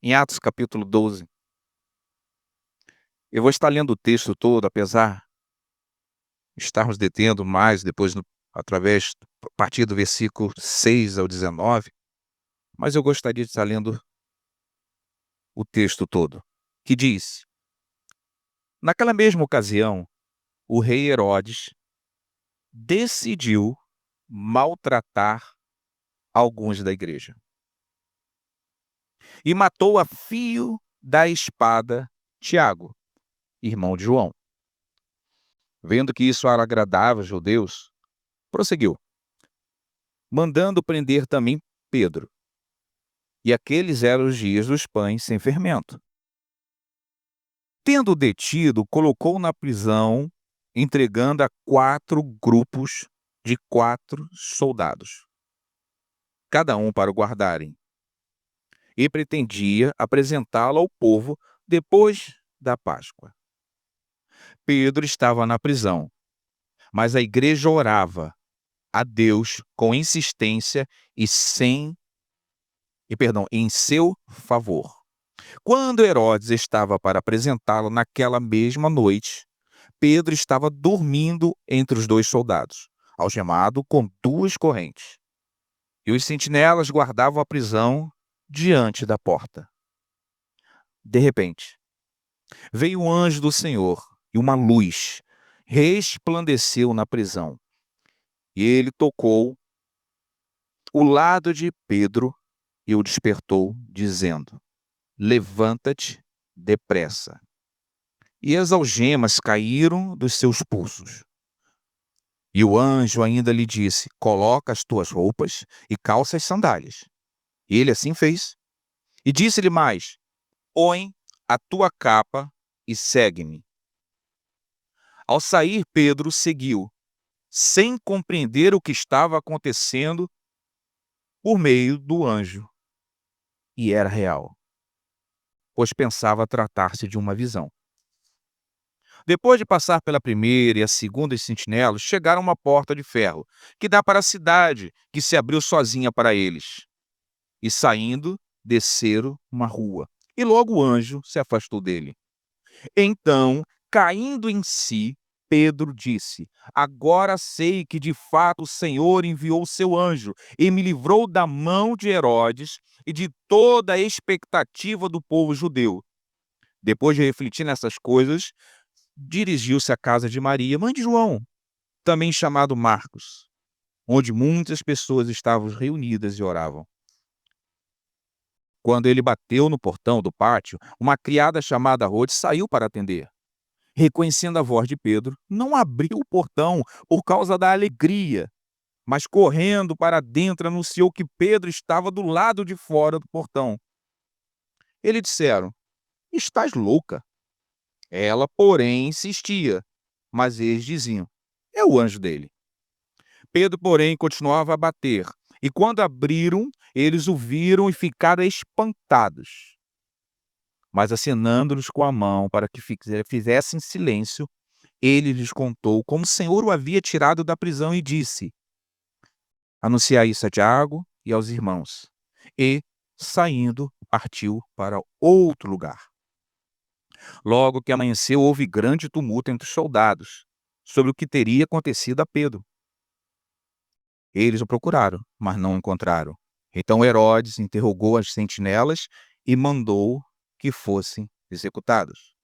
Em Atos capítulo 12, eu vou estar lendo o texto todo, apesar de estarmos detendo mais depois através a partir do versículo 6 ao 19, mas eu gostaria de estar lendo o texto todo, que diz: naquela mesma ocasião, o rei Herodes decidiu maltratar alguns da igreja e matou a fio da espada Tiago, irmão de João. Vendo que isso era agradável aos judeus, prosseguiu, mandando prender também Pedro. E aqueles eram os dias dos pães sem fermento. Tendo detido, colocou na prisão, entregando a 4 grupos de 4 soldados, cada um para o guardarem, e pretendia apresentá-lo ao povo depois da Páscoa. Pedro estava na prisão, mas a igreja orava a Deus com insistência em seu favor. Quando Herodes estava para apresentá-lo naquela mesma noite, Pedro estava dormindo entre os 2 soldados, algemado com 2 correntes. E os sentinelas guardavam a prisão diante da porta. De repente, veio um anjo do Senhor e uma luz resplandeceu na prisão. E ele tocou o lado de Pedro e o despertou, dizendo: levanta-te depressa. E as algemas caíram dos seus pulsos. E o anjo ainda lhe disse: coloca as tuas roupas e calça as sandálias. E ele assim fez. E disse-lhe mais: põe a tua capa e segue-me. Ao sair, Pedro seguiu, sem compreender o que estava acontecendo por meio do anjo. E era real, pois pensava tratar-se de uma visão. Depois de passar pela primeira e a segunda sentinelas, chegaram a uma porta de ferro, que dá para a cidade, que se abriu sozinha para eles. E saindo, desceram uma rua. E logo o anjo se afastou dele. Então, caindo em si, Pedro disse: agora sei que de fato o Senhor enviou o seu anjo e me livrou da mão de Herodes e de toda a expectativa do povo judeu. Depois de refletir nessas coisas, dirigiu-se à casa de Maria, mãe de João, também chamado Marcos, onde muitas pessoas estavam reunidas e oravam. Quando ele bateu no portão do pátio, uma criada chamada Rode saiu para atender. Reconhecendo a voz de Pedro, não abriu o portão por causa da alegria, mas correndo para dentro anunciou que Pedro estava do lado de fora do portão. Eles disseram: estás louca? Ela, porém, insistia, mas eles diziam: é o anjo dele. Pedro, porém, continuava a bater, e quando abriram, eles o viram e ficaram espantados. Mas acenando-lhes com a mão para que fizessem silêncio, ele lhes contou como o Senhor o havia tirado da prisão e disse: anunciai isso a Tiago e aos irmãos. E, saindo, partiu para outro lugar. Logo que amanheceu, houve grande tumulto entre os soldados sobre o que teria acontecido a Pedro. Eles o procuraram, mas não o encontraram. Então Herodes interrogou as sentinelas e mandou que fossem executados.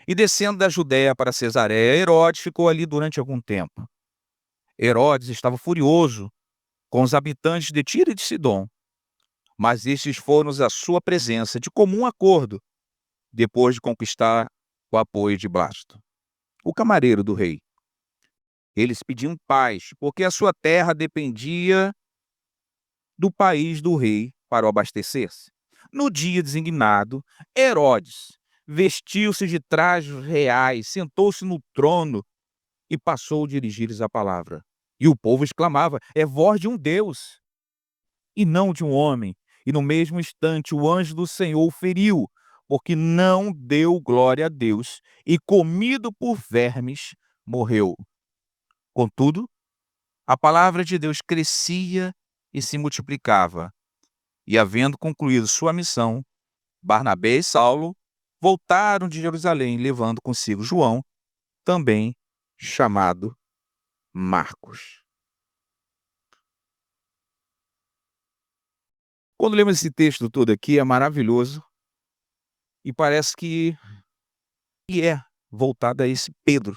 E descendo da Judéia para Cesareia, Herodes ficou ali durante algum tempo. Herodes estava furioso com os habitantes de Tiro e de Sidom, mas estes foram à sua presença de comum acordo, depois de conquistar o apoio de Blasto, o camareiro do rei. Eles pediam paz, porque a sua terra dependia do país do rei para o abastecer-se. No dia designado, Herodes vestiu-se de trajes reais, sentou-se no trono e passou a dirigir-lhes a palavra. E o povo exclamava: é voz de um Deus, e não de um homem. E no mesmo instante o anjo do Senhor o feriu, porque não deu glória a Deus, e comido por vermes, morreu. Contudo, a palavra de Deus crescia e se multiplicava, E havendo concluído sua missão, Barnabé e Saulo voltaram de Jerusalém, levando consigo João, também chamado Marcos. Quando lemos esse texto todo aqui, é maravilhoso e parece que é voltado a esse Pedro.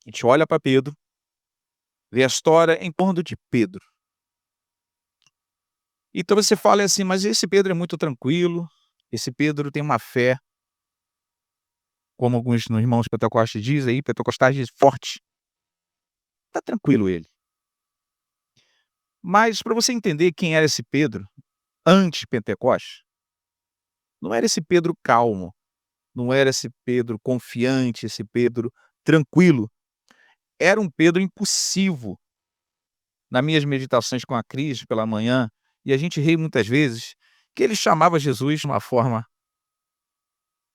A gente olha para Pedro, vê a história em torno de Pedro. Então você fala assim, mas esse Pedro é muito tranquilo, esse Pedro tem uma fé, como alguns irmãos pentecostais dizem aí, pentecostais dizem, forte. Tá tranquilo ele. Mas para você entender quem era esse Pedro, antes Pentecoste, não era esse Pedro calmo, não era esse Pedro confiante, esse Pedro tranquilo. Era um Pedro impulsivo. Nas minhas meditações com a Cris pela manhã, e a gente ri muitas vezes, que ele chamava Jesus de uma forma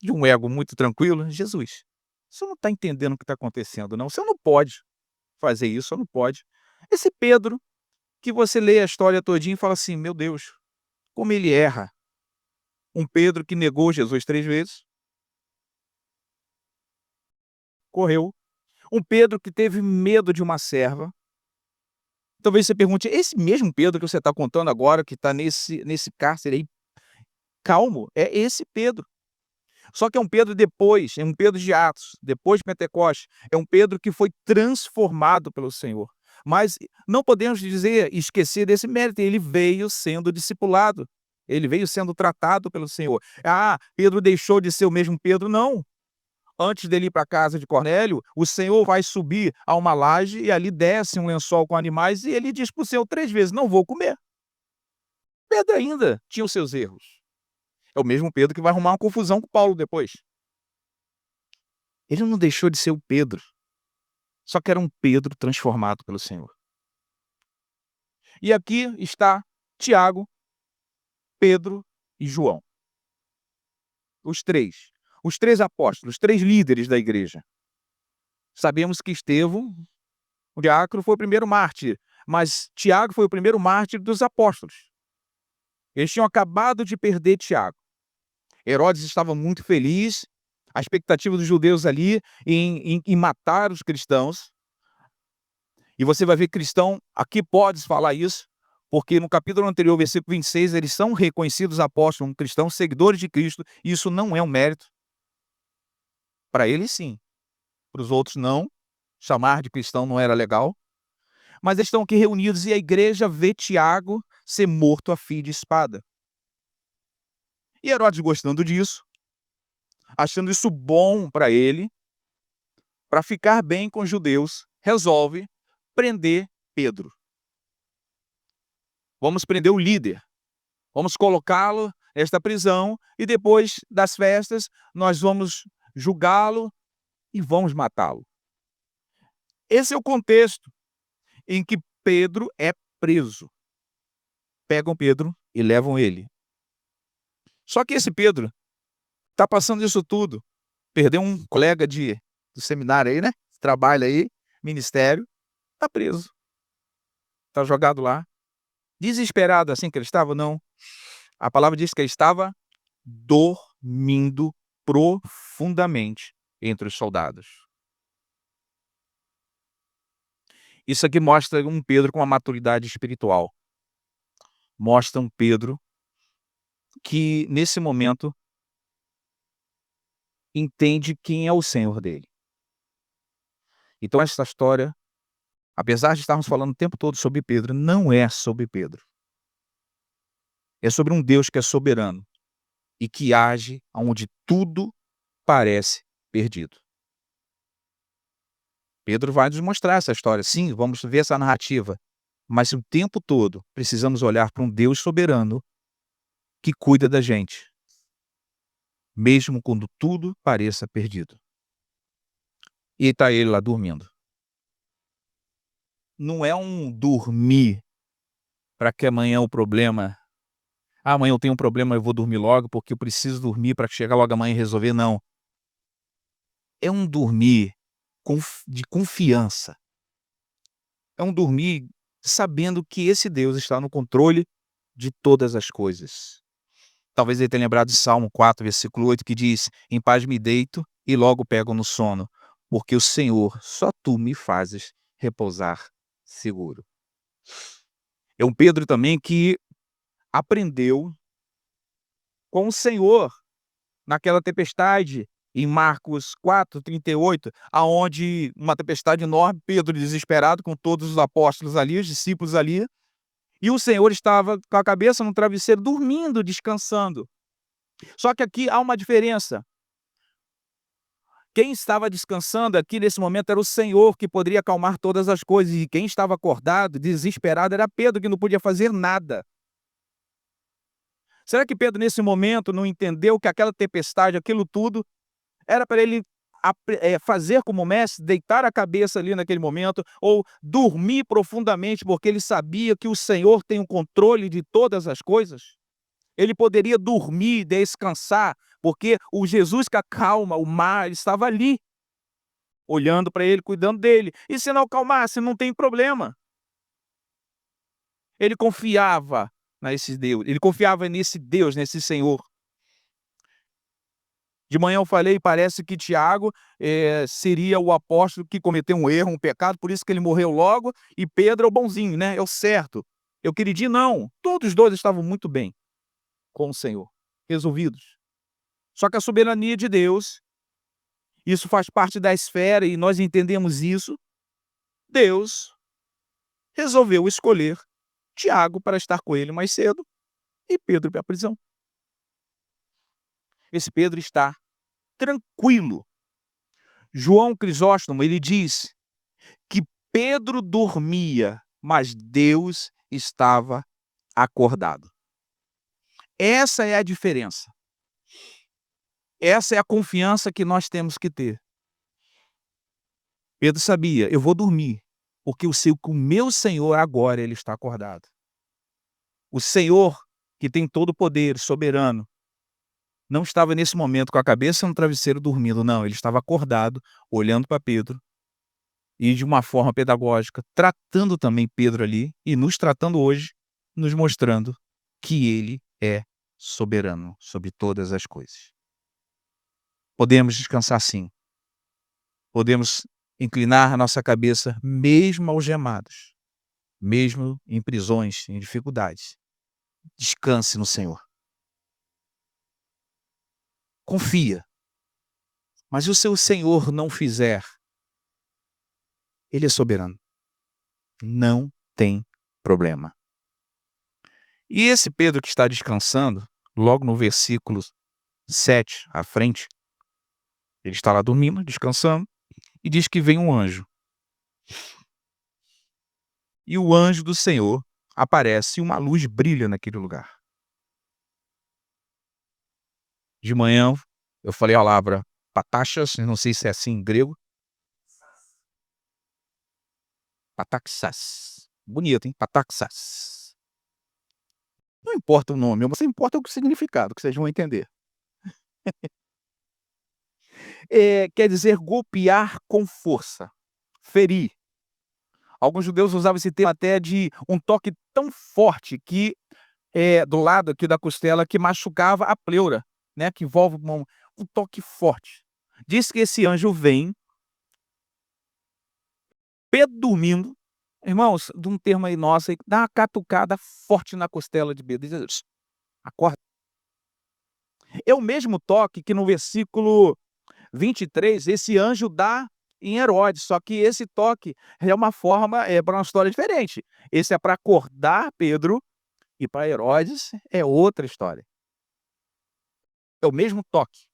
de um ego muito tranquilo. Jesus, você não está entendendo o que está acontecendo não, você não pode fazer isso, você não pode. Esse Pedro, que você lê a história todinha e fala assim, meu Deus, como ele erra. Um Pedro que negou Jesus 3 vezes, correu. Um Pedro que teve medo de uma serva. Talvez você pergunte, esse mesmo Pedro que você está contando agora, que está nesse cárcere aí, calmo, é esse Pedro. Só que é um Pedro depois, é um Pedro de Atos, depois de Pentecostes, é um Pedro que foi transformado pelo Senhor. Mas não podemos dizer, esquecer desse mérito, ele veio sendo discipulado, ele veio sendo tratado pelo Senhor. Ah, Pedro deixou de ser o mesmo Pedro, não. Antes dele ir para a casa de Cornélio, o Senhor vai subir a uma laje e ali desce um lençol com animais e ele diz para o Senhor 3 vezes, não vou comer. Pedro ainda tinha os seus erros. É o mesmo Pedro que vai arrumar uma confusão com Paulo depois. Ele não deixou de ser o Pedro, só que era um Pedro transformado pelo Senhor. E aqui está Tiago, Pedro e João. Os três apóstolos, 3 líderes da igreja. Sabemos que Estevão, o diácono, foi o primeiro mártir, mas Tiago foi o primeiro mártir dos apóstolos. Eles tinham acabado de perder Tiago. Herodes estava muito feliz, a expectativa dos judeus ali em matar os cristãos. E você vai ver cristão, aqui podes falar isso, porque no capítulo anterior, versículo 26, eles são reconhecidos apóstolos, um cristãos, seguidores de Cristo, e isso não é um mérito. Para eles sim, para os outros não, chamar de cristão não era legal, mas eles estão aqui reunidos e a igreja vê Tiago ser morto a fio de espada. E Herodes, gostando disso, achando isso bom para ele, para ficar bem com os judeus, resolve prender Pedro. Vamos prender o líder. Vamos colocá-lo nesta prisão e depois das festas nós vamos julgá-lo e vamos matá-lo. Esse é o contexto em que Pedro é preso. Pegam Pedro e levam ele. Só que esse Pedro está passando isso tudo. Perdeu um colega do seminário aí, né? Trabalha aí, ministério, está preso. Está jogado lá. Desesperado assim que ele estava? Não. A palavra diz que ele estava dormindo profundamente entre os soldados. Isso aqui mostra um Pedro com uma maturidade espiritual. Mostra um Pedro que, nesse momento, entende quem é o Senhor dele. Então essa história, apesar de estarmos falando o tempo todo sobre Pedro, não é sobre Pedro. É sobre um Deus que é soberano e que age onde tudo parece perdido. Pedro vai nos mostrar essa história. Sim, vamos ver essa narrativa. Mas o tempo todo precisamos olhar para um Deus soberano que cuida da gente, mesmo quando tudo pareça perdido. E está ele lá dormindo. Não é um dormir para que amanhã o problema... amanhã eu tenho um problema, eu vou dormir logo porque eu preciso dormir para chegar logo amanhã e resolver. Não. É um dormir de confiança. É um dormir sabendo que esse Deus está no controle de todas as coisas. Talvez ele tenha lembrado de Salmo 4, versículo 8, que diz: "Em paz me deito e logo pego no sono, porque o Senhor, só tu me fazes repousar seguro." É um Pedro também que aprendeu com o Senhor naquela tempestade, em Marcos 4:38, aonde uma tempestade enorme, Pedro desesperado com todos os apóstolos ali, os discípulos ali, e o Senhor estava com a cabeça no travesseiro, dormindo, descansando. Só que aqui há uma diferença. Quem estava descansando aqui nesse momento era o Senhor, que poderia acalmar todas as coisas, e quem estava acordado, desesperado, era Pedro, que não podia fazer nada. Será que Pedro, nesse momento, não entendeu que aquela tempestade, aquilo tudo, era para ele fazer como o mestre, deitar a cabeça ali naquele momento, ou dormir profundamente, porque ele sabia que o Senhor tem o controle de todas as coisas? Ele poderia dormir, descansar, porque o Jesus que acalma o mar estava ali, olhando para ele, cuidando dele. E se não acalmasse, não tem problema. Ele confiava nesse Deus, ele confiava nesse Deus, nesse Senhor. De manhã eu falei, parece que Tiago seria o apóstolo que cometeu um erro, um pecado, por isso que ele morreu logo, e Pedro é o bonzinho, né, é o certo. Eu queria dizer não, todos os dois estavam muito bem com o Senhor, resolvidos. Só que a soberania de Deus, isso faz parte da esfera e nós entendemos isso. Deus resolveu escolher Tiago para estar com ele mais cedo e Pedro para a prisão. Esse Pedro está tranquilo. João Crisóstomo, ele diz que Pedro dormia, mas Deus estava acordado. Essa é a diferença. Essa é a confiança que nós temos que ter. Pedro sabia, eu vou dormir, porque eu sei que o meu Senhor agora ele está acordado. O Senhor, que tem todo o poder, soberano, não estava nesse momento com a cabeça no travesseiro dormindo, não, ele estava acordado, olhando para Pedro, e de uma forma pedagógica, tratando também Pedro ali, e nos tratando hoje, nos mostrando que ele é soberano sobre todas as coisas. Podemos descansar sim. Podemos inclinar a nossa cabeça mesmo algemados, mesmo em prisões, em dificuldades. Descanse no Senhor. Confia. Mas se o seu Senhor não fizer, ele é soberano. Não tem problema. E esse Pedro que está descansando, logo no versículo 7 à frente, ele está lá dormindo, descansando, e diz que vem um anjo. E o anjo do Senhor aparece e uma luz brilha naquele lugar. De manhã, eu falei a palavra patachas, não sei se é assim em grego. Pataxas. Bonito, hein? Pataxas. Não importa o nome, mas importa o significado, que vocês vão entender. Quer dizer golpear com força, ferir. Alguns judeus usavam esse termo até de um toque tão forte que, do lado aqui da costela, que machucava a pleura, né, que envolve um toque forte. Diz que esse anjo vem, Pedro dormindo, irmãos, de um termo aí nosso, aí, dá uma catucada forte na costela de Pedro, diz: "Acorda". É o mesmo toque que no versículo 23, esse anjo dá em Herodes, só que esse toque é uma forma, para uma história diferente. Esse é para acordar Pedro, e para Herodes é outra história. É o mesmo toque.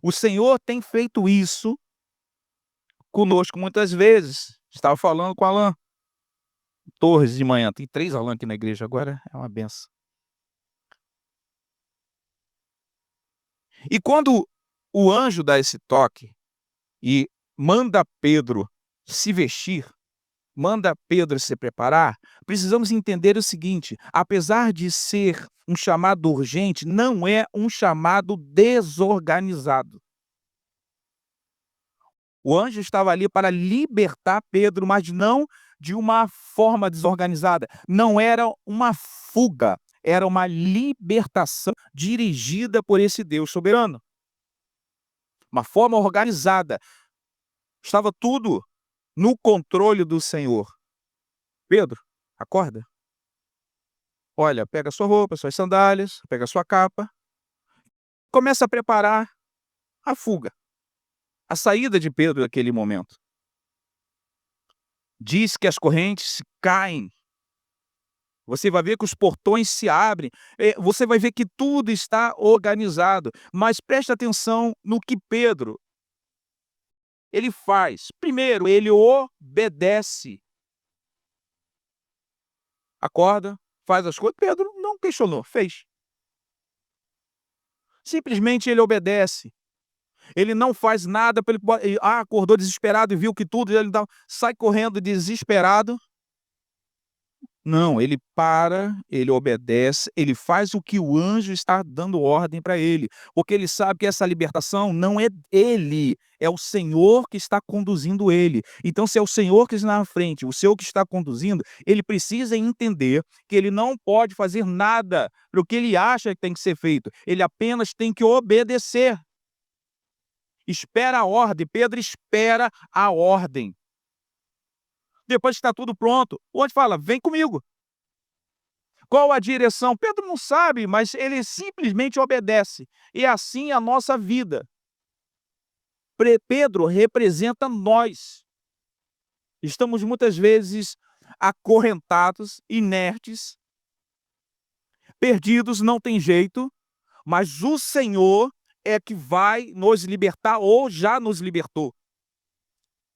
O Senhor tem feito isso conosco muitas vezes. Estava falando com Alan Torres de manhã, tem 3 Alan aqui na igreja agora, é uma benção. E quando o anjo dá esse toque e manda Pedro se vestir, manda Pedro se preparar, precisamos entender o seguinte: apesar de ser um chamado urgente, não é um chamado desorganizado. O anjo estava ali para libertar Pedro, mas não de uma forma desorganizada. Não era uma fuga, era uma libertação dirigida por esse Deus soberano. Uma forma organizada. Estava tudo no controle do Senhor. Pedro, acorda. Olha, pega sua roupa, suas sandálias, pega sua capa, começa a preparar a fuga, a saída de Pedro naquele momento. Diz que as correntes caem. Você vai ver que os portões se abrem, você vai ver que tudo está organizado, mas preste atenção no que Pedro, ele faz. Primeiro, ele obedece. Acorda, faz as coisas. Pedro não questionou, fez. Simplesmente ele obedece. Ele não faz nada, acordou desesperado e viu que tudo, ele sai correndo desesperado. Não, ele para, ele obedece, ele faz o que o anjo está dando ordem para ele, porque ele sabe que essa libertação não é ele, é o Senhor que está conduzindo ele. Então, se é o Senhor que está na frente, o Senhor que está conduzindo, ele precisa entender que ele não pode fazer nada para o que ele acha que tem que ser feito, ele apenas tem que obedecer. Espera a ordem, Pedro espera a ordem. Depois que está tudo pronto, o anjo fala: vem comigo. Qual a direção? Pedro não sabe, mas ele simplesmente obedece. E assim a nossa vida. Pedro representa nós. Estamos muitas vezes acorrentados, inertes, perdidos, não tem jeito, mas o Senhor é que vai nos libertar ou já nos libertou.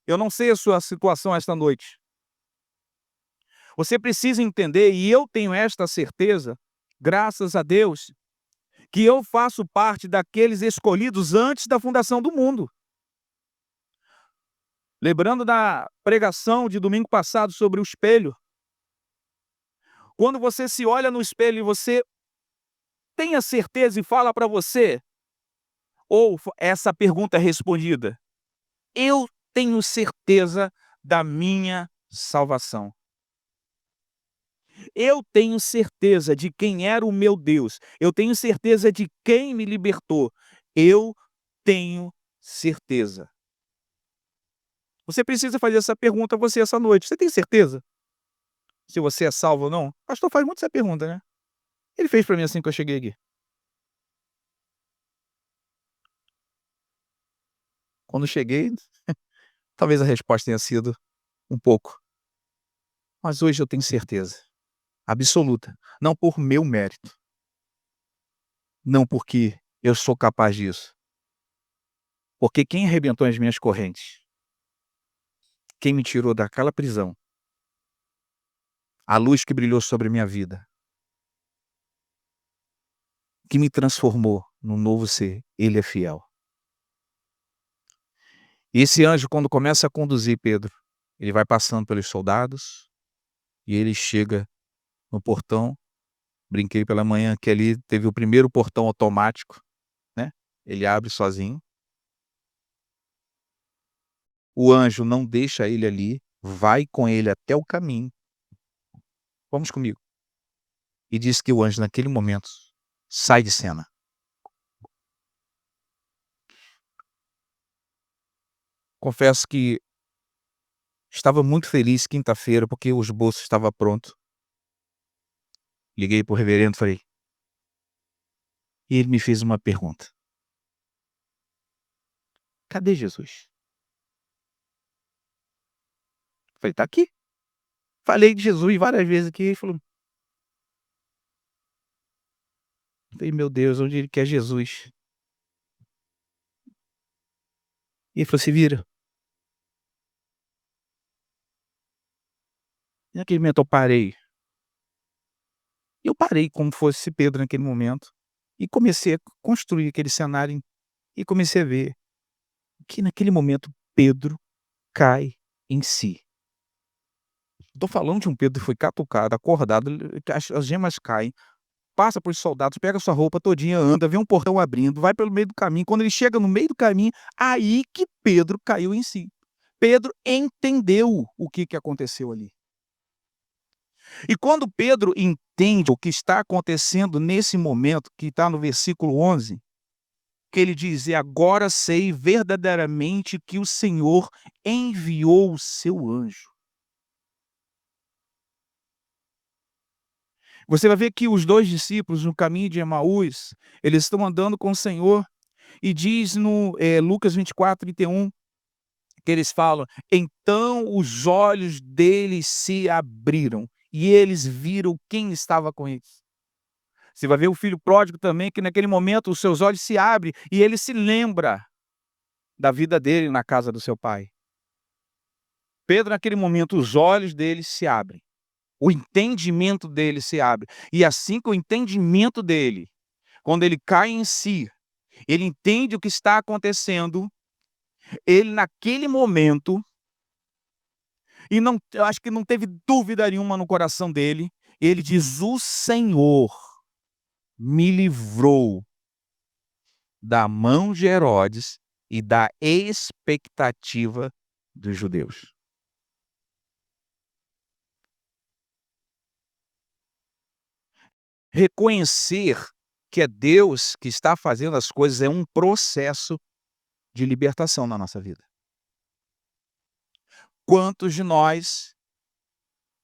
Eu não sei a sua situação esta noite. Você precisa entender, e eu tenho esta certeza, graças a Deus, que eu faço parte daqueles escolhidos antes da fundação do mundo. Lembrando da pregação de domingo passado sobre o espelho. Quando você se olha no espelho e você tem a certeza e fala para você, ou essa pergunta é respondida: eu tenho certeza da minha salvação. Eu tenho certeza de quem era o meu Deus. Eu tenho certeza de quem me libertou. Eu tenho certeza. Você precisa fazer essa pergunta a você essa noite. Você tem certeza se você é salvo ou não? O pastor faz muito essa pergunta, né? Ele fez para mim assim que eu cheguei aqui. Quando cheguei, talvez a resposta tenha sido um pouco. Mas hoje eu tenho certeza absoluta. Não por meu mérito. Não porque eu sou capaz disso. Porque quem arrebentou as minhas correntes, quem me tirou daquela prisão, a luz que brilhou sobre a minha vida, que me transformou num novo ser, ele é fiel. E esse anjo, quando começa a conduzir Pedro, ele vai passando pelos soldados e ele chega no portão. Brinquei pela manhã que ali teve o primeiro portão automático, né? Ele abre sozinho. O anjo não deixa ele ali, vai com ele até o caminho. Vamos comigo. E diz que o anjo, naquele momento, sai de cena. Confesso que estava muito feliz quinta-feira, porque o esboço estava pronto. Liguei para o reverendo e falei. E ele me fez uma pergunta. Cadê Jesus? Falei, tá aqui. Falei de Jesus várias vezes aqui. Ele falou. Falei, meu Deus, onde ele quer Jesus? E ele falou, se vira. E naquele momento eu parei. Eu parei como fosse Pedro naquele momento. E comecei a construir aquele cenário. E comecei a ver que naquele momento Pedro cai em si. Estou falando de um Pedro que foi catucado, acordado, as gemas caem, passa por soldados, pega sua roupa todinha, anda, vê um portão abrindo, vai pelo meio do caminho. Quando ele chega no meio do caminho, aí que Pedro caiu em si. Pedro entendeu o que aconteceu ali. E quando Pedro entende o que está acontecendo nesse momento, que está no versículo 11, que ele diz: "E agora sei verdadeiramente que o Senhor enviou o seu anjo". Você vai ver que os 2 discípulos no caminho de Emaús, eles estão andando com o Senhor e diz no, Lucas 24:31, que eles falam: "Então os olhos deles se abriram, e eles viram quem estava com eles". Você vai ver o filho pródigo também, que naquele momento os seus olhos se abrem e ele se lembra da vida dele na casa do seu pai. Pedro, naquele momento, os olhos dele se abrem, o entendimento dele se abre. E assim que o entendimento dele, quando ele cai em si, ele entende o que está acontecendo, ele naquele momento, e não, eu acho que não teve dúvida nenhuma no coração dele, ele diz: "O Senhor me livrou da mão de Herodes e da expectativa dos judeus". Reconhecer que é Deus que está fazendo as coisas é um processo de libertação na nossa vida. Quantos de nós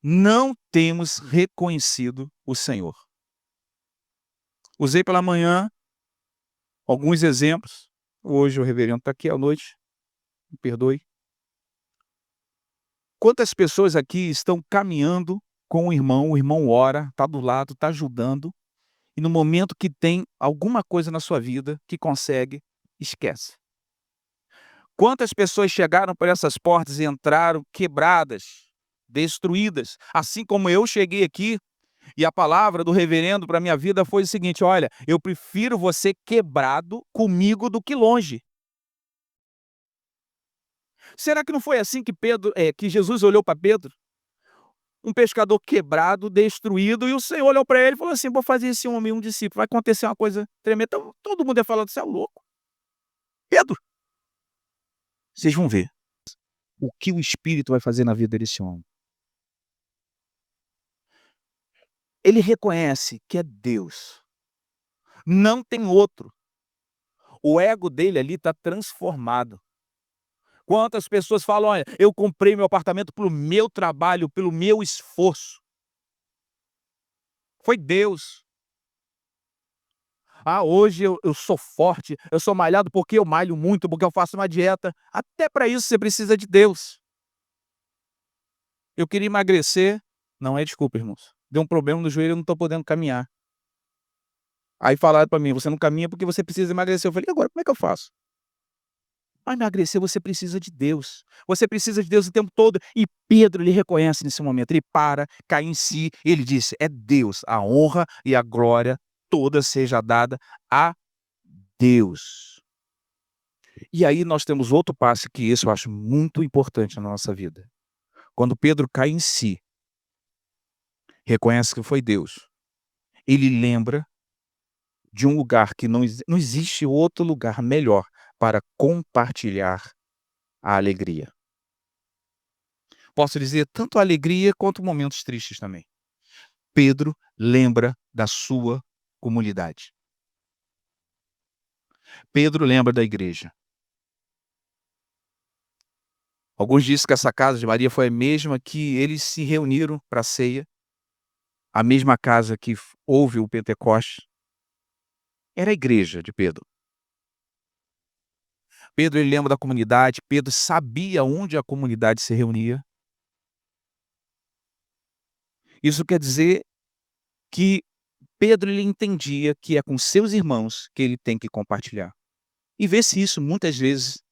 não temos reconhecido o Senhor? Usei pela manhã alguns exemplos. Hoje o reverendo está aqui à noite, me perdoe. Quantas pessoas aqui estão caminhando com o irmão ora, está do lado, está ajudando, e no momento que tem alguma coisa na sua vida que consegue, esquece. Quantas pessoas chegaram por essas portas e entraram quebradas, destruídas, assim como eu cheguei aqui, e a palavra do reverendo para minha vida foi o seguinte: "Olha, eu prefiro você quebrado comigo do que longe". Será que não foi assim que que Jesus olhou para Pedro? Um pescador quebrado, destruído, e o Senhor olhou para ele e falou assim: "Vou fazer esse homem um discípulo, vai acontecer uma coisa tremenda". Então todo mundo ia falar: "Você é louco, Pedro". Vocês vão ver o que o Espírito vai fazer na vida desse homem. Ele reconhece que é Deus, não tem outro. O ego dele ali está transformado. Quantas pessoas falam: "Olha, eu comprei meu apartamento pelo meu trabalho, pelo meu esforço". Foi Deus. "Ah, hoje eu sou forte, eu sou malhado porque eu malho muito, porque eu faço uma dieta". Até para isso você precisa de Deus. Eu queria emagrecer, não é desculpa, irmãos. Deu um problema no joelho, eu não estou podendo caminhar. Aí falaram para mim: "Você não caminha porque você precisa emagrecer". Eu falei: "E agora, como é que eu faço?". Para emagrecer você precisa de Deus. Você precisa de Deus o tempo todo. E Pedro, ele reconhece nesse momento, ele para, cai em si, ele disse: "É Deus, a honra e a glória toda seja dada a Deus". E aí nós temos outro passo que esse eu acho muito importante na nossa vida. Quando Pedro cai em si, reconhece que foi Deus, ele lembra de um lugar que não existe outro lugar melhor para compartilhar a alegria. Posso dizer tanto a alegria quanto momentos tristes também. Pedro lembra da sua comunidade. Pedro lembra da igreja. Alguns dizem que essa casa de Maria foi a mesma que eles se reuniram para a ceia, a mesma casa que houve o Pentecoste. Era a igreja de Pedro. Pedro, ele lembra da comunidade, Pedro sabia onde a comunidade se reunia. Isso quer dizer que Pedro, ele entendia que é com seus irmãos que ele tem que compartilhar. E vê-se isso muitas vezes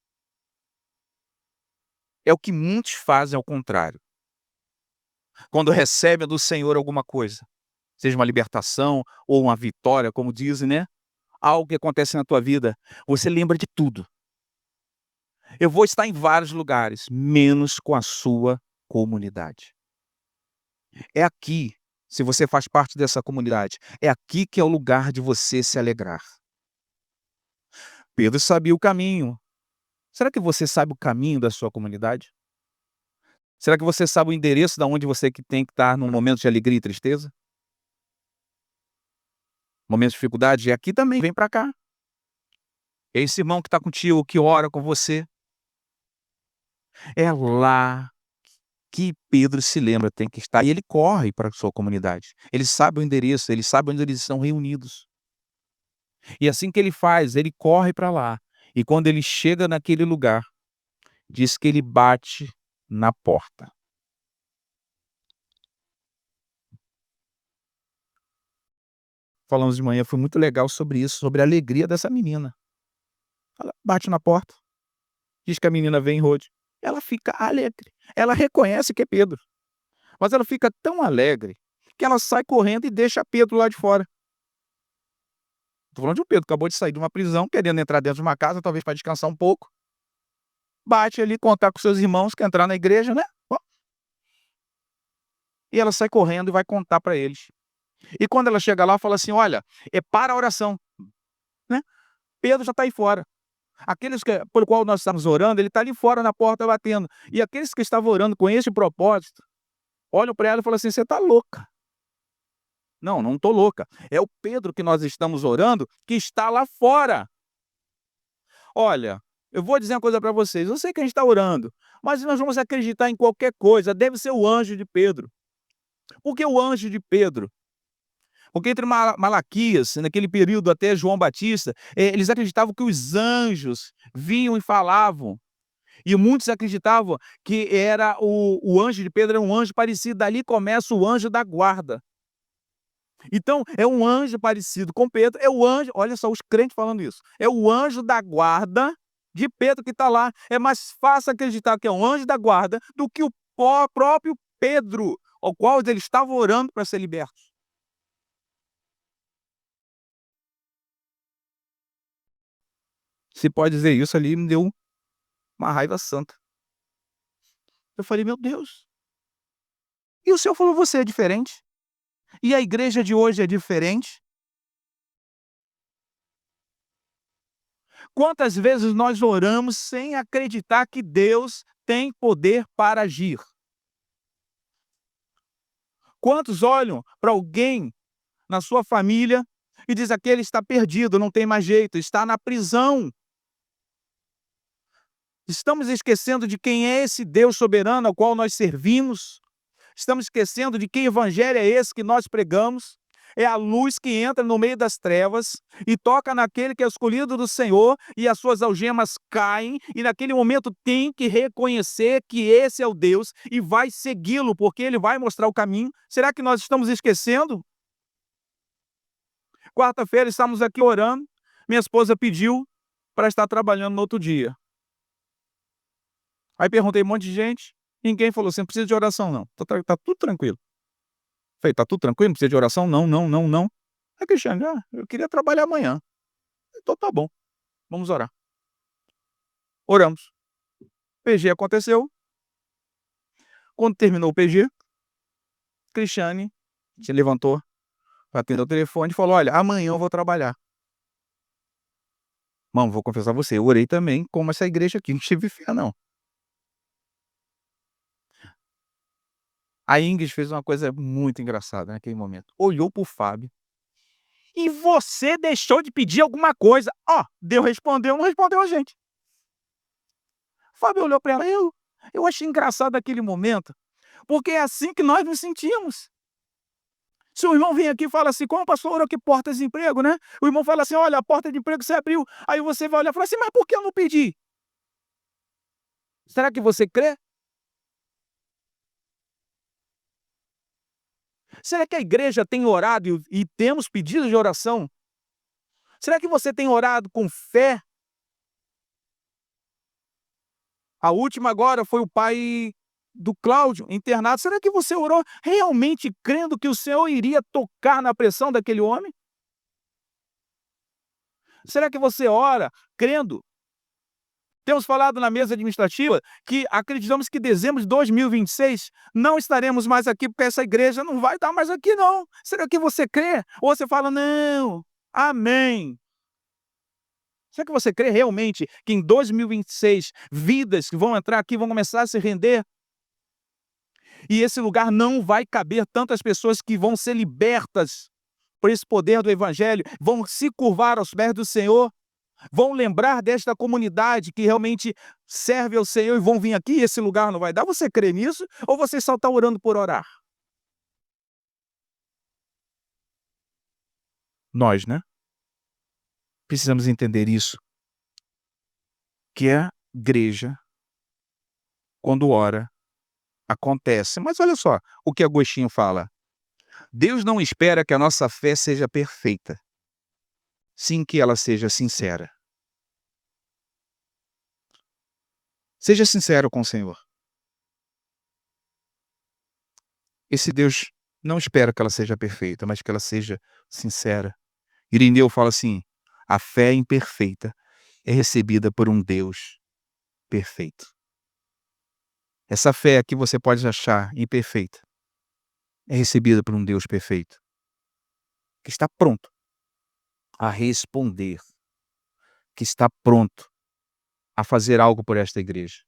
é o que muitos fazem ao contrário. Quando recebem do Senhor alguma coisa, seja uma libertação ou uma vitória, como dizem, né? Algo que acontece na tua vida, você lembra de tudo. Eu vou estar em vários lugares, menos com a sua comunidade. É aqui, se você faz parte dessa comunidade, é aqui que é o lugar de você se alegrar. Pedro sabia o caminho. Será que você sabe o caminho da sua comunidade? Será que você sabe o endereço da onde você que tem que estar num momento de alegria e tristeza? Momento de dificuldade? É aqui também, vem para cá. É esse irmão que está contigo, que ora com você. É lá que Pedro se lembra, tem que estar, e ele corre para a sua comunidade. Ele sabe o endereço, ele sabe onde eles estão reunidos. E assim que ele faz, ele corre para lá. E quando ele chega naquele lugar, diz que ele bate na porta. Falamos de manhã, foi muito legal sobre isso, sobre a alegria dessa menina. Ela bate na porta, diz que a menina vem em Rode. Ela fica alegre. Ela reconhece que é Pedro, mas ela fica tão alegre que ela sai correndo e deixa Pedro lá de fora. Tô falando de um Pedro, acabou de sair de uma prisão, querendo entrar dentro de uma casa, talvez para descansar um pouco. Bate ali, contar com seus irmãos, quer entrar na igreja, né? Ó, e ela sai correndo e vai contar para eles. E quando ela chega lá, fala assim: "Olha, é para a oração", né. Pedro já está aí fora. Aqueles que pelo qual nós estamos orando, ele está ali fora na porta batendo. E aqueles que estavam orando com esse propósito, olham para ela e falam assim: "Você está louca". "Não, não estou louca. É o Pedro que nós estamos orando, que está lá fora". Olha, eu vou dizer uma coisa para vocês, eu sei que a gente está orando, mas nós vamos acreditar em qualquer coisa, deve ser o anjo de Pedro. Porque o anjo de Pedro, porque entre Malaquias, naquele período até João Batista, eles acreditavam que os anjos vinham e falavam. E muitos acreditavam que era o anjo de Pedro era um anjo parecido, dali começa o anjo da guarda. Então, é um anjo parecido com Pedro, é o anjo, olha só os crentes falando isso, é o anjo da guarda de Pedro que está lá. É mais fácil acreditar que é um anjo da guarda do que o próprio Pedro, ao qual ele estava orando para ser liberto. Se pode dizer isso ali, me deu uma raiva santa. Eu falei: "Meu Deus, e o senhor falou: 'Você é diferente'? E a igreja de hoje é diferente?" Quantas vezes nós oramos sem acreditar que Deus tem poder para agir? Quantos olham para alguém na sua família e diz: "Aquele está perdido, não tem mais jeito, está na prisão"? Estamos esquecendo de quem é esse Deus soberano ao qual nós servimos. Estamos esquecendo de que evangelho é esse que nós pregamos. É a luz que entra no meio das trevas e toca naquele que é escolhido do Senhor, e as suas algemas caem, e naquele momento tem que reconhecer que esse é o Deus e vai segui-lo, porque ele vai mostrar o caminho. Será que nós estamos esquecendo? Quarta-feira estamos aqui orando, minha esposa pediu para estar trabalhando no outro dia. Aí perguntei um monte de gente, ninguém falou assim: "Não precisa de oração não, tá tudo tranquilo". Falei: "Tá tudo tranquilo, não precisa de oração?". "Não, não, não, não". Aí Cristiane: "Ah, eu queria trabalhar amanhã". "Então tá bom, vamos orar". Oramos. PG aconteceu, quando terminou o PG, Cristiane se levantou para atender o telefone e falou: "Olha, amanhã eu vou trabalhar". Irmão, vou confessar a você, eu orei também como essa igreja aqui, não tive fé não. A Ingrid fez uma coisa muito engraçada naquele momento, olhou para o Fábio: "E você deixou de pedir alguma coisa?". Ó, Deus respondeu, não respondeu a gente. Fábio olhou para ela, eu achei engraçado aquele momento, porque é assim que nós nos sentimos. Se o irmão vem aqui e fala assim: "Como pastor orou aqui portas de emprego, né?". O irmão fala assim: "Olha, a porta de emprego se abriu". Aí você vai olhar e falar assim: "Mas por que eu não pedi?". Será que você crê? Será que a igreja tem orado e temos pedidos de oração? Será que você tem orado com fé? A última agora foi o pai do Cláudio, internado. Será que você orou realmente crendo que o Senhor iria tocar na pressão daquele homem? Será que você ora crendo? Temos falado na mesa administrativa que acreditamos que dezembro de 2026 não estaremos mais aqui, porque essa igreja não vai estar mais aqui não. Será que você crê? Ou você fala: "Não, amém". Será que você crê realmente que em 2026 vidas que vão entrar aqui vão começar a se render? E esse lugar não vai caber tantas pessoas que vão ser libertas por esse poder do evangelho, vão se curvar aos pés do Senhor, vão lembrar desta comunidade que realmente serve ao Senhor e vão vir aqui e esse lugar não vai dar. Você crê nisso? Ou você só está orando por orar? Nós, né? Precisamos entender isso, que a igreja, quando ora, acontece. Mas olha só o que Agostinho fala. Deus não espera que a nossa fé seja perfeita, sim que ela seja sincera. Seja sincero com o Senhor. Esse Deus não espera que ela seja perfeita, mas que ela seja sincera. Irineu fala assim: a fé imperfeita é recebida por um Deus perfeito. Essa fé que você pode achar imperfeita é recebida por um Deus perfeito, que está pronto a responder, que está pronto a fazer algo por esta igreja.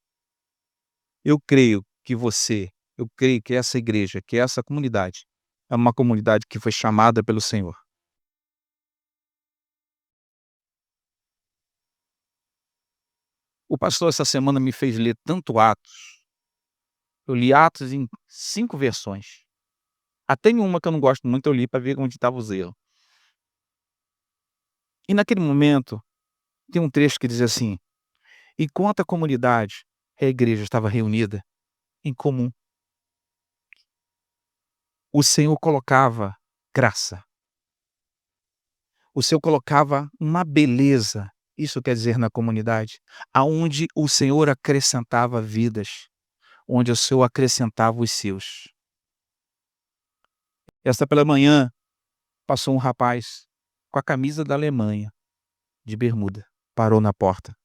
Eu creio que eu creio que essa igreja, que essa comunidade, é uma comunidade que foi chamada pelo Senhor. O pastor essa semana me fez ler tanto Atos. Eu li Atos em 5 versões. Até em uma que eu não gosto muito, eu li para ver onde estava os erros. E naquele momento, tem um trecho que diz assim: enquanto a comunidade, a igreja estava reunida em comum, o Senhor colocava graça, o Senhor colocava uma beleza, isso quer dizer na comunidade, aonde o Senhor acrescentava vidas, onde o Senhor acrescentava os seus. Esta pela manhã, passou um rapaz com a camisa da Alemanha, de bermuda, parou na porta,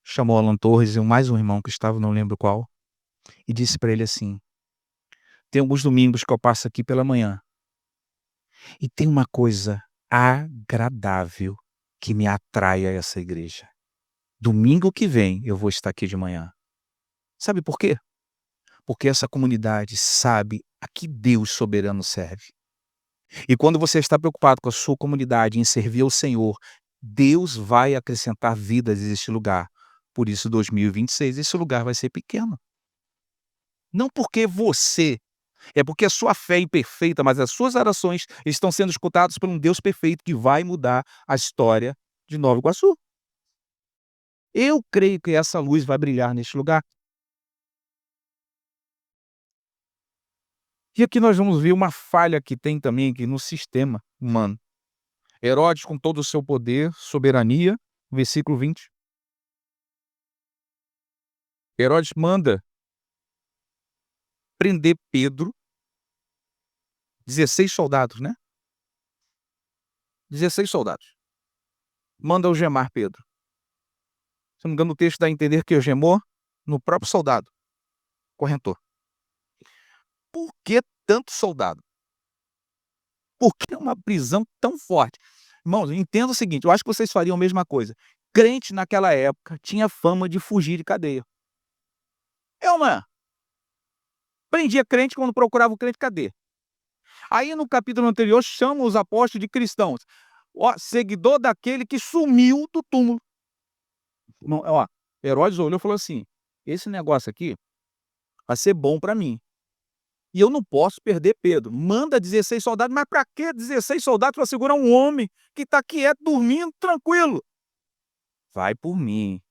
chamou Alan Torres e mais um irmão que estava, não lembro qual, e disse para ele assim: tem alguns domingos que eu passo aqui pela manhã, e tem uma coisa agradável que me atrai a essa igreja. Domingo que vem eu vou estar aqui de manhã. Sabe por quê? Porque essa comunidade sabe a que Deus soberano serve. E quando você está preocupado com a sua comunidade em servir ao Senhor, Deus vai acrescentar vidas neste lugar. Por isso, 2026, esse lugar vai ser pequeno. Não porque você, é porque a sua fé é imperfeita, mas as suas orações estão sendo escutadas por um Deus perfeito que vai mudar a história de Nova Iguaçu. Eu creio que essa luz vai brilhar neste lugar. E aqui nós vamos ver uma falha que tem também aqui no sistema humano. Herodes, com todo o seu poder, soberania, versículo 20. Herodes manda prender Pedro, 16 soldados, né? 16 soldados. Manda algemar Pedro. Se não me engano, o texto dá a entender que algemou no próprio soldado, correntor. Por que tanto soldado? Por que uma prisão tão forte? Irmãos, entenda o seguinte, eu acho que vocês fariam a mesma coisa. Crente naquela época tinha fama de fugir de cadeia. É uma prendia crente quando procurava o crente, cadê? Aí no capítulo anterior chama os apóstolos de cristãos. Ó, seguidor daquele que sumiu do túmulo. Ó, Herodes olhou e falou assim: esse negócio aqui vai ser bom para mim. E eu não posso perder Pedro. Manda 16 soldados, mas para que 16 soldados para segurar um homem que está quieto, dormindo, tranquilo? Vai por mim.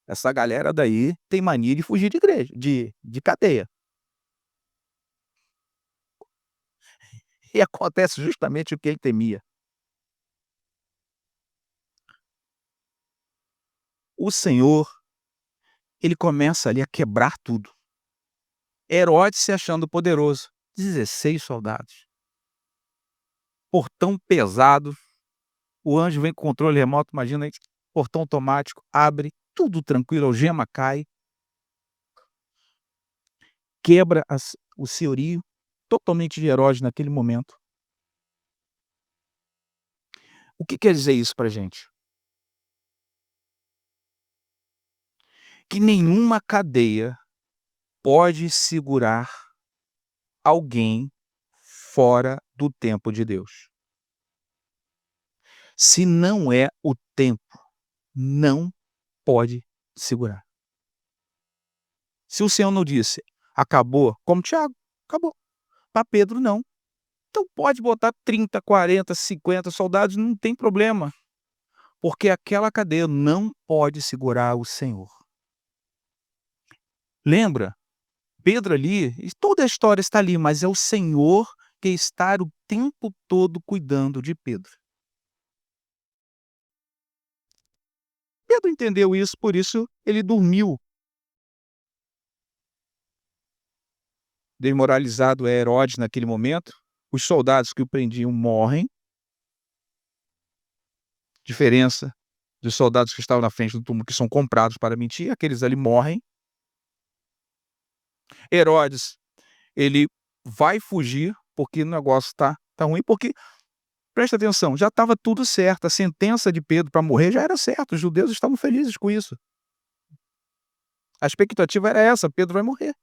Essa galera daí tem mania de fugir de igreja, de cadeia. E acontece justamente o que ele temia. O Senhor, ele começa ali a quebrar tudo. Herodes se achando poderoso. 16 soldados. Portão pesado. O anjo vem com controle remoto, imagina aí, portão automático, abre, tudo tranquilo, a algema cai, quebra o senhorio totalmente de Herodes naquele momento. O que quer dizer isso pra gente? Que nenhuma cadeia pode segurar alguém fora do tempo de Deus. Se não é o tempo, não pode segurar. Se o Senhor não disse: "Acabou", como Tiago, acabou. Para Pedro, não. Então pode botar 30, 40, 50 soldados, não tem problema, porque aquela cadeia não pode segurar o Senhor. Lembra? Pedro ali, e toda a história está ali, mas é o Senhor que está o tempo todo cuidando de Pedro. Pedro entendeu isso, por isso ele dormiu. Desmoralizado é Herodes naquele momento, os soldados que o prendiam morrem, diferença dos soldados que estavam na frente do túmulo, que são comprados para mentir, aqueles ali morrem. Herodes, ele vai fugir, porque o negócio tá ruim, porque presta atenção, já estava tudo certo, a sentença de Pedro para morrer já era certa, os judeus estavam felizes com isso. A expectativa era essa: Pedro vai morrer.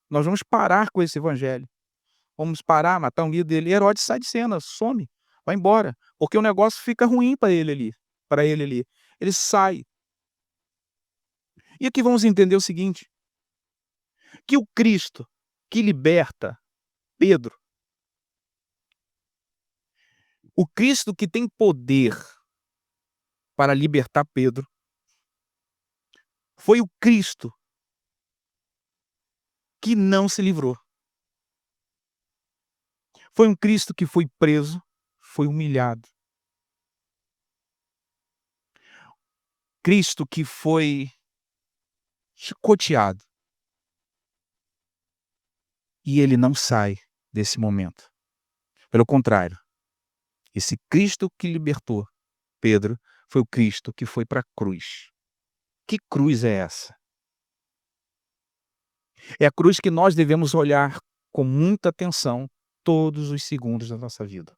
Nós vamos parar com esse evangelho. Vamos parar, matar um líder dele. Herodes sai de cena, some, vai embora, porque o negócio fica ruim para ele ali. Ele sai. E aqui vamos entender o seguinte, que o Cristo que liberta Pedro, o Cristo que tem poder para libertar Pedro, foi o Cristo que não se livrou. Foi um Cristo que foi preso, foi humilhado. Cristo que foi chicoteado. E ele não sai desse momento. Pelo contrário, esse Cristo que libertou Pedro foi o Cristo que foi para a cruz. Que cruz é essa? É a cruz que nós devemos olhar com muita atenção todos os segundos da nossa vida.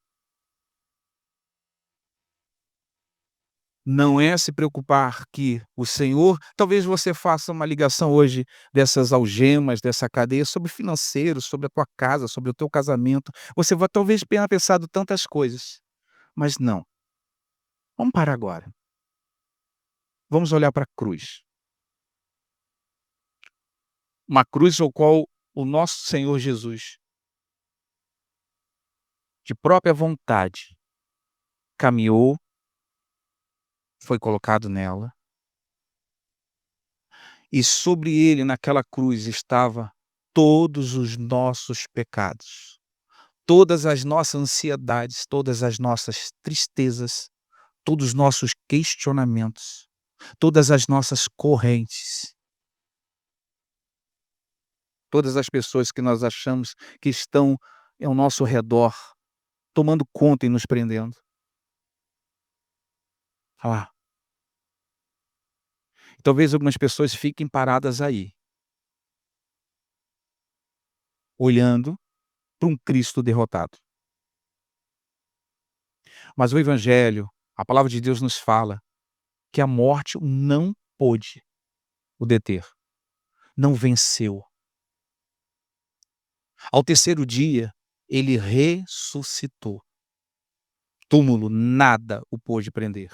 Não é se preocupar que o Senhor, talvez você faça uma ligação hoje dessas algemas, dessa cadeia, sobre financeiro, sobre a tua casa, sobre o teu casamento. Você vai talvez tenha pensado tantas coisas, mas não. Vamos parar agora. Vamos olhar para a cruz. Uma cruz ao qual o nosso Senhor Jesus, de própria vontade, caminhou, foi colocado nela, e sobre ele, naquela cruz, estava todos os nossos pecados, todas as nossas ansiedades, todas as nossas tristezas, todos os nossos questionamentos, todas as nossas correntes, todas as pessoas que nós achamos que estão ao nosso redor, tomando conta e nos prendendo. Ah, talvez algumas pessoas fiquem paradas aí, olhando para um Cristo derrotado. Mas o evangelho, a palavra de Deus nos fala que a morte não pôde o deter, não venceu. Ao terceiro dia, ele ressuscitou. Túmulo, nada o pôde prender.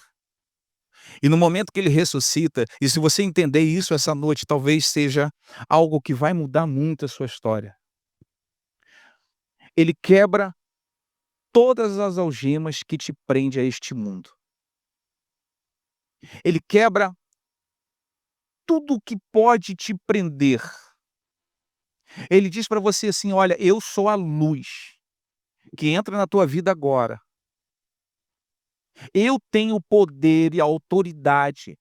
E no momento que ele ressuscita, e se você entender isso essa noite, talvez seja algo que vai mudar muito a sua história. Ele quebra todas as algemas que te prende a este mundo. Ele quebra tudo que pode te prender. Ele diz para você assim: olha, eu sou a luz que entra na tua vida agora. Eu tenho o poder e a autoridade.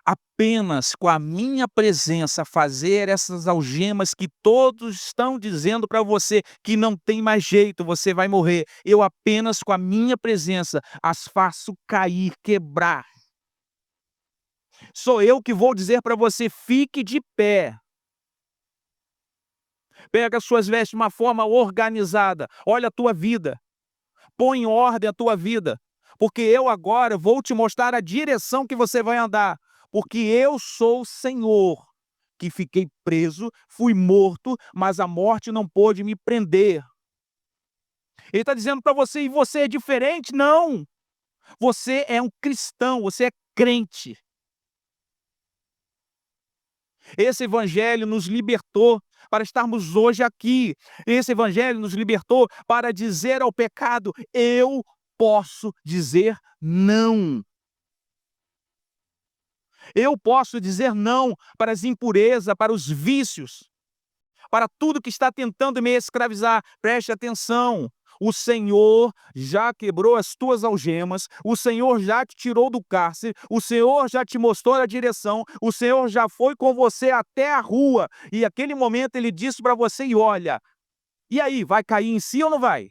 Apenas com a minha presença fazer essas algemas que todos estão dizendo para você que não tem mais jeito, você vai morrer. Eu apenas com a minha presença as faço cair, quebrar. Sou eu que vou dizer para você: fique de pé. Pega as suas vestes de uma forma organizada. Olha a tua vida. Põe em ordem a tua vida. Porque eu agora vou te mostrar a direção que você vai andar. Porque eu sou o Senhor. que fiquei preso, fui morto, mas a morte não pôde me prender. Ele está dizendo para você: "E você é diferente?" Não, você é um cristão, você é crente. Esse evangelho nos libertou para estarmos hoje aqui. Esse evangelho nos libertou para dizer ao pecado: "Eu posso dizer não". Eu posso dizer não para as impurezas, para os vícios, para tudo que está tentando me escravizar. Preste atenção. O Senhor já quebrou as tuas algemas, o Senhor já te tirou do cárcere, o Senhor já te mostrou a direção, o Senhor já foi com você até a rua, e aquele momento ele disse para você: e olha, e aí, vai cair em si ou não vai?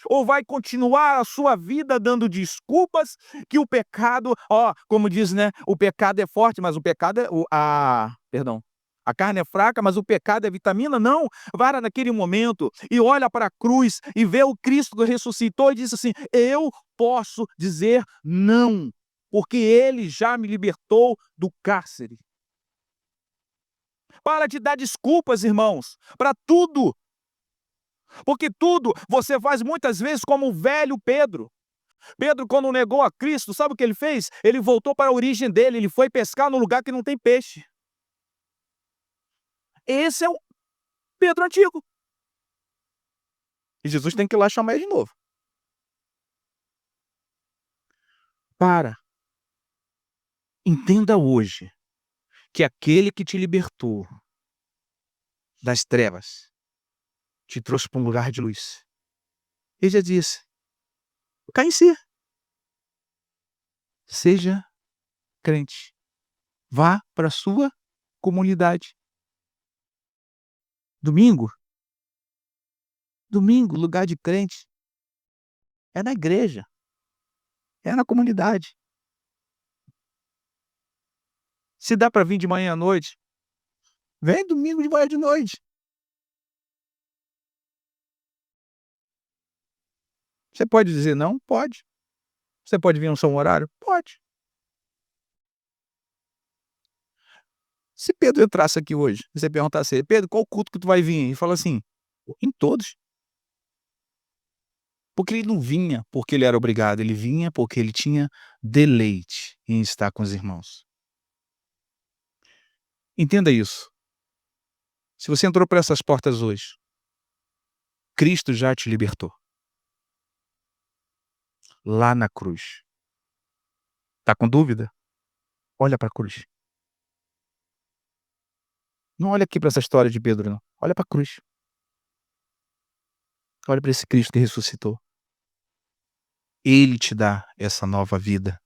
Ou vai continuar a sua vida dando desculpas que o pecado, ó, como diz, né, o pecado é forte, mas o pecado é perdão, a carne é fraca, mas o pecado é vitamina? Não, vara naquele momento e olha para a cruz e vê o Cristo que ressuscitou e disse assim: "Eu posso dizer não, porque ele já me libertou do cárcere". Para de dar desculpas, irmãos, para tudo. Porque tudo você faz muitas vezes como o velho Pedro. Pedro, quando negou a Cristo, sabe o que ele fez? Ele voltou para a origem dele, ele foi pescar no lugar que não tem peixe. Esse é o Pedro antigo. E Jesus tem que ir lá chamar ele de novo. Para, entenda hoje que aquele que te libertou das trevas te trouxe para um lugar de luz. Ele já disse: cai em si, seja crente, vá para a sua comunidade. Domingo, domingo, lugar de crente, é na igreja, é na comunidade. Se dá para vir de manhã à noite, vem domingo de manhã de noite. Você pode dizer não? Pode. Você pode vir no seu horário? Pode. Se Pedro entrasse aqui hoje, você perguntasse a ele: "Pedro, qual culto que tu vai vir?" Ele fala assim: "Em todos". Porque ele não vinha porque ele era obrigado, ele vinha porque ele tinha deleite em estar com os irmãos. Entenda isso. Se você entrou por essas portas hoje, Cristo já te libertou. Lá na cruz. Tá com dúvida? Olha para a cruz. Não olha aqui para essa história de Pedro não. Olha para a cruz. Olha para esse Cristo que ressuscitou. Ele te dá essa nova vida.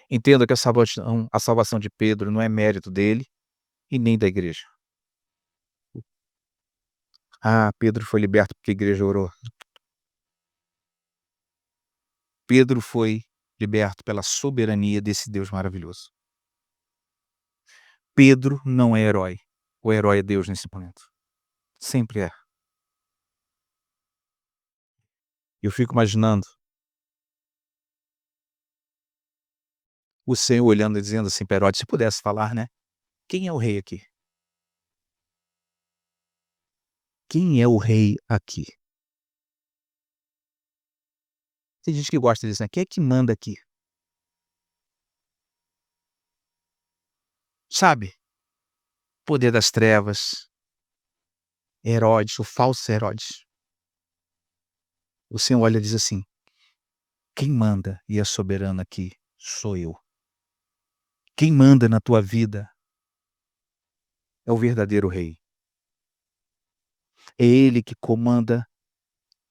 Entenda que a salvação de Pedro não é mérito dele e nem da igreja. Ah, Pedro foi liberto porque a igreja orou. Pedro foi liberto pela soberania desse Deus maravilhoso. Pedro não é herói. O herói é Deus nesse momento. Sempre é. Eu fico imaginando o Senhor olhando e dizendo assim para Herodes, se pudesse falar, né? Quem é o rei aqui? Quem é o rei aqui? Tem gente que gosta disso, né? Quem é que manda aqui? Sabe? Poder das trevas, Herodes, o falso Herodes. O Senhor olha e diz assim: quem manda e é soberano aqui sou eu. Quem manda na tua vida é o verdadeiro rei. É ele que comanda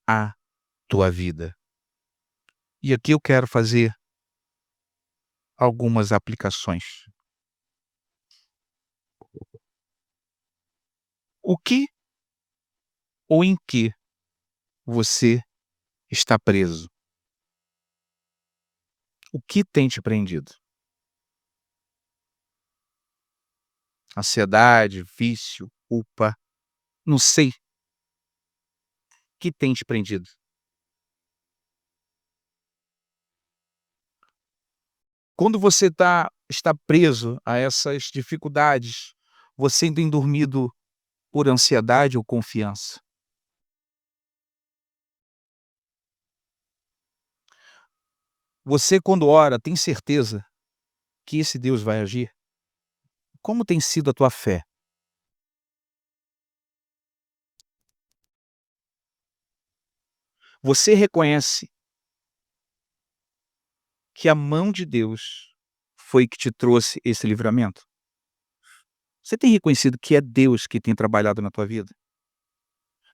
a tua vida. E aqui eu quero fazer algumas aplicações. O que ou em que você está preso? O que tem te prendido? Ansiedade, vício, culpa, não sei. O que tem te prendido? Quando você está preso a essas dificuldades, você tem dormido por ansiedade ou confiança? Você, quando ora, tem certeza que esse Deus vai agir? Como tem sido a tua fé? Você reconhece que a mão de Deus foi que te trouxe esse livramento? Você tem reconhecido que é Deus que tem trabalhado na tua vida?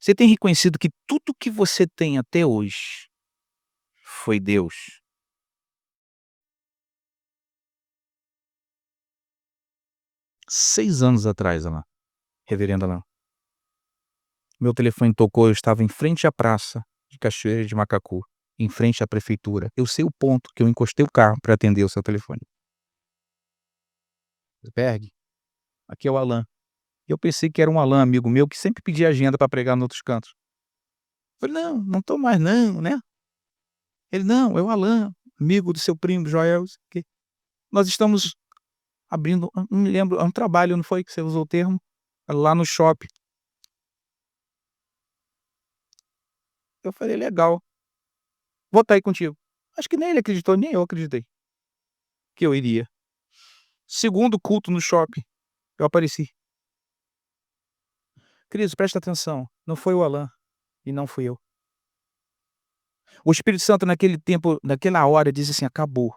Você tem reconhecido que tudo que você tem até hoje foi Deus? 6 anos atrás, Alan, reverendo Alan, meu telefone tocou, eu estava em frente à praça de Cachoeira de Macacu, em frente à prefeitura. Eu sei o ponto que eu encostei o carro para atender o seu telefone. "Berg, aqui é o Alan". E eu pensei que era um Alan amigo meu que sempre pedia agenda para pregar em outros cantos. Falei: "Não, não estou mais não, né". Ele: "Não, é o Alan, amigo do seu primo Joel, não sei o quê. Nós estamos abrindo", não me lembro, é um trabalho, não foi que você usou o termo? Lá no shopping. Eu falei: "Legal, vou estar aí contigo". Acho que nem ele acreditou, nem eu acreditei que eu iria. Segundo culto no shopping, eu apareci. Queridos, presta atenção, não foi o Alan e não fui eu. O Espírito Santo naquele tempo, naquela hora, disse assim: "Acabou.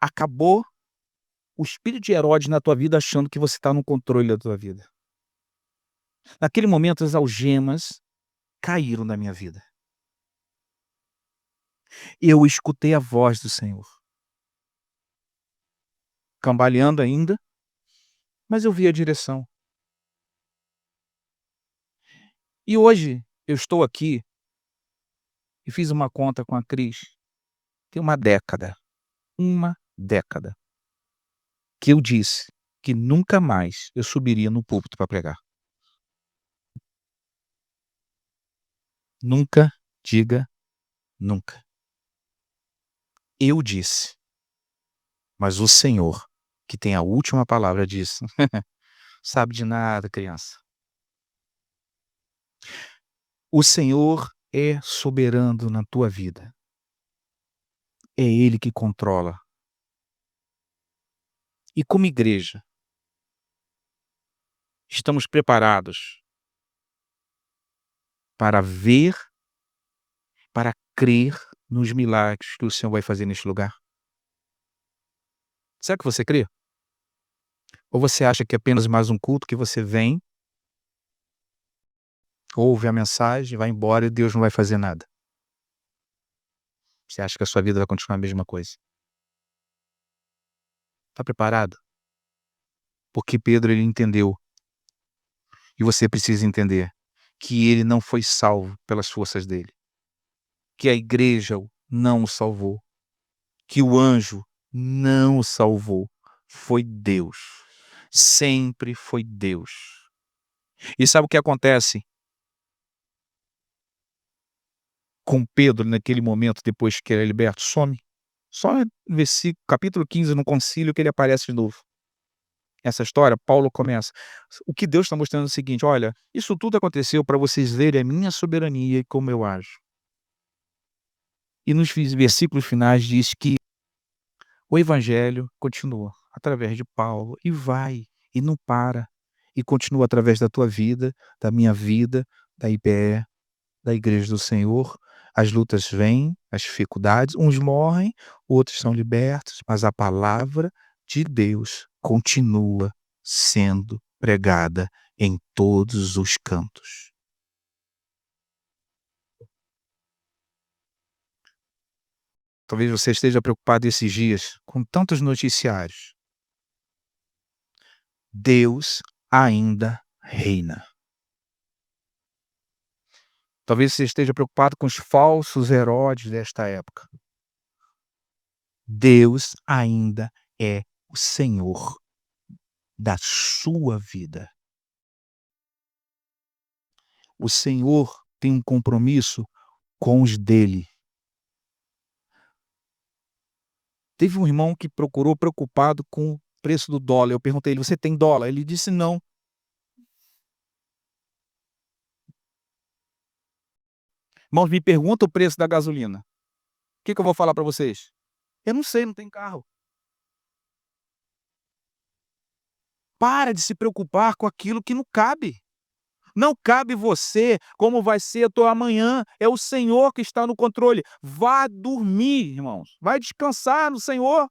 Acabou o espírito de Herodes na tua vida achando que você está no controle da tua vida". Naquele momento as algemas caíram da minha vida. Eu escutei a voz do Senhor, cambaleando ainda, mas eu vi a direção. E hoje eu estou aqui e fiz uma conta com a Cris, tem uma década, que eu disse que nunca mais eu subiria no púlpito para pregar. Nunca diga nunca. Eu disse, mas o Senhor, que tem a última palavra, disse: "Sabe de nada, criança. O Senhor é soberano na tua vida. É Ele que controla". E como igreja, estamos preparados para ver, para crer nos milagres que o Senhor vai fazer neste lugar? Será que você crê? Ou você acha que é apenas mais um culto que você vem, ouve a mensagem, vai embora e Deus não vai fazer nada? Você acha que a sua vida vai continuar a mesma coisa? Está preparado? Porque Pedro ele entendeu, e você precisa entender, que ele não foi salvo pelas forças dele, que a igreja não o salvou, que o anjo não o salvou, foi Deus. Sempre foi Deus. E sabe o que acontece com Pedro naquele momento depois que ele é liberto? Some. Só no versículo capítulo 15 no concílio que ele aparece de novo. Essa história, Paulo começa. O que Deus está mostrando é o seguinte: olha, isso tudo aconteceu para vocês verem a minha soberania e como eu ajo. E nos versículos finais diz que o evangelho continua através de Paulo e vai, e não para, e continua através da tua vida, da minha vida, da IPE, da Igreja do Senhor. As lutas vêm, as dificuldades, uns morrem, outros são libertos, mas a palavra de Deus continua sendo pregada em todos os cantos. Talvez você esteja preocupado esses dias com tantos noticiários. Deus ainda reina. Talvez você esteja preocupado com os falsos Herodes desta época. Deus ainda é o Senhor da sua vida. O Senhor tem um compromisso com os dele. Teve um irmão que procurou preocupado com o preço do dólar. Eu perguntei a ele: "Você tem dólar?" Ele disse: "Não". Irmãos, me pergunta o preço da gasolina. O que eu vou falar para vocês? Eu não sei, não tenho carro. Para de se preocupar com aquilo que não cabe. Não cabe você como vai ser a tua amanhã, é o Senhor que está no controle. Vá dormir, irmãos, vai descansar no Senhor.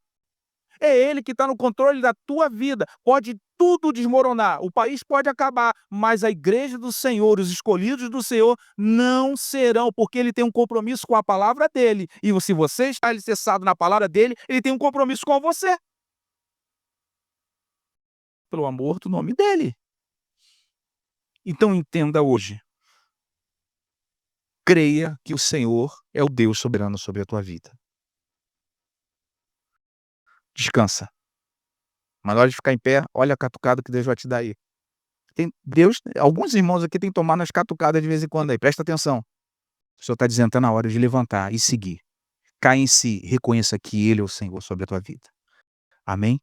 É Ele que está no controle da tua vida. Pode tudo desmoronar, o país pode acabar, mas a igreja do Senhor, os escolhidos do Senhor, não serão, porque Ele tem um compromisso com a palavra dEle. E se você está alicerçado na palavra dEle, Ele tem um compromisso com você, pelo amor do nome dEle. Então entenda hoje, creia que o Senhor é o Deus soberano sobre a tua vida. Descansa. Mas na hora de ficar em pé, olha a catucada que Deus vai te dar aí. Alguns irmãos aqui têm que tomar nas catucadas de vez em quando aí, presta atenção. O Senhor está dizendo: "Está na hora de levantar e seguir". Caia em si, reconheça que Ele é o Senhor sobre a tua vida. Amém?